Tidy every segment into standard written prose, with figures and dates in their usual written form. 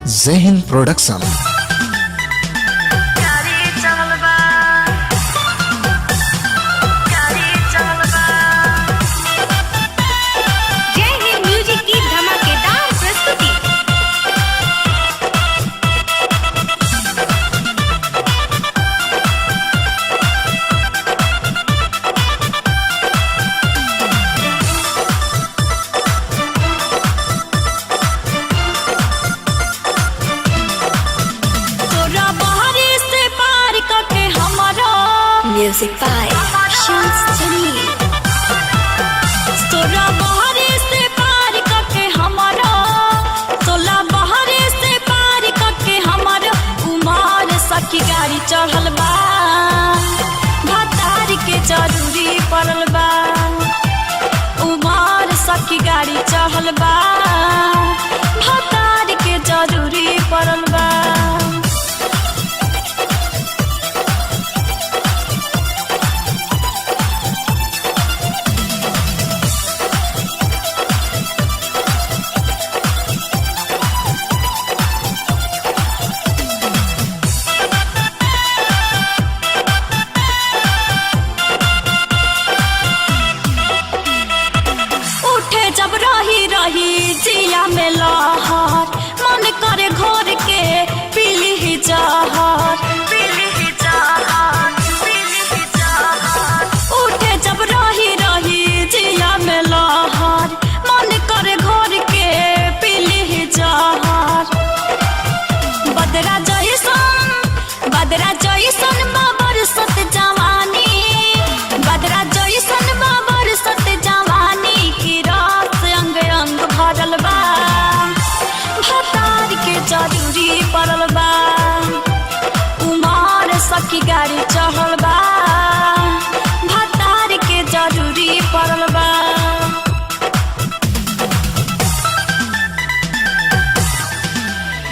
जय Hind production. Music by Shams Jamil। तोरा बहरे से पार करके हमारा, तोला बहरे से पार करके हमारा उमर सखी गाड़ी चढ़ल बा, भतार के जरूरी पड़ल बा। उमर सखी गाड़ी चढ़ल बा, भतार के जरूरी पड़ल बा। जब रही रही जिया में लहर, मन करे घोर के पीली जहर, पीली जहर, पीली जहर। उठे जब रही रही जिया में लहर, मन करे घोर के पीली जहर। बदरा जैसन बाबर सत जवानी, बदरा जैसन बाबर सत जवानी की रात अंग अंग भरल बा, भतार के जरूरी पड़ल बा। उमर सखी गाड़ी चढ़ल बा, भतार के जरूरी पड़ल बा।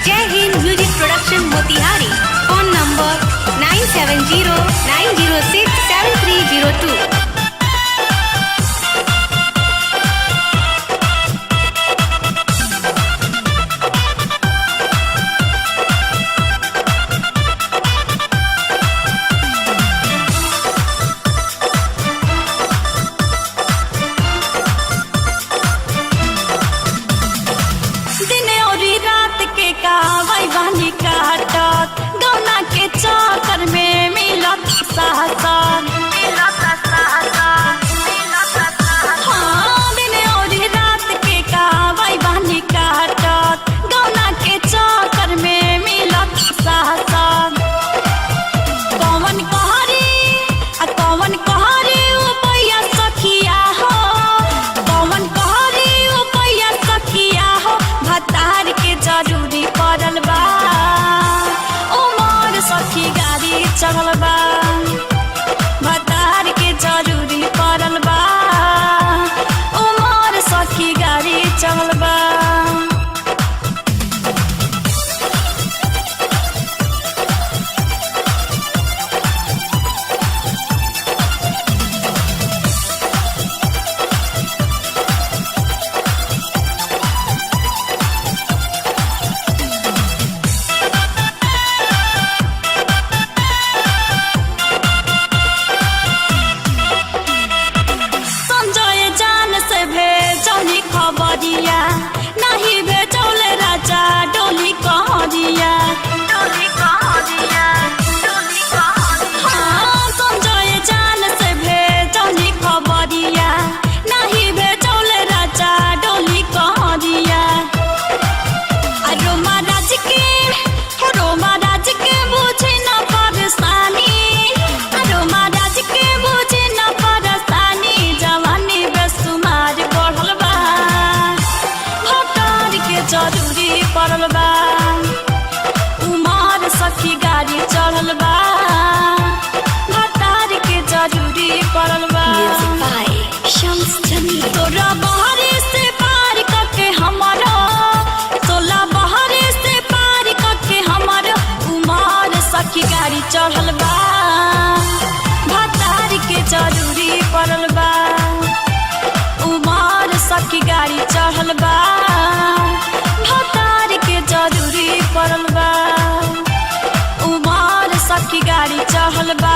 जय Hind music production Motihari. Phone number 9709067302। कावई बानी काटत गौना के चक्कर में मिलत साहसन, हाँ दिन और रात के कावई बानी काटत गौना के चक्कर में मिलत साहसन। कौन कहरी उपैया सखिया हो, कौन कहरी उपैया सखिया हो, भतार के जरूरी पड़ल बा। उमर सखी गाड़ी चढ़ल बा, भतार के जरूरी पड़ल बा। उमर सखी गाड़ी चढ़ल बा। खबरिया नहीं भेजौले राजा डोली कहरिया, डोली कहरिया, डोली कहरिया। हाँ संजय जान से भेजौली खबरिया, नहीं भेजौले राजा डोली कहरिया। रोमा राज के बुझे न परेशानी, रोमा राज के बुझे न परेशानी। जवानी बेसुमार बढ़ल बा, जरूरी पड़ल बा। उमर सखी गाड़ी चढ़ल बा, भतार के जरूरी पड़ल बा। Music by Shams Jamil। तोरा बहरे से पार करके हमारा, तोला बहरे से पार करके हमारा उमर सखी गाड़ी चढ़ल बा, भतार के जरूरी पड़ल बा। उमर सखी गाड़ी चढ़ल बा, भतार के जरूरी गाड़ी चढ़ल बा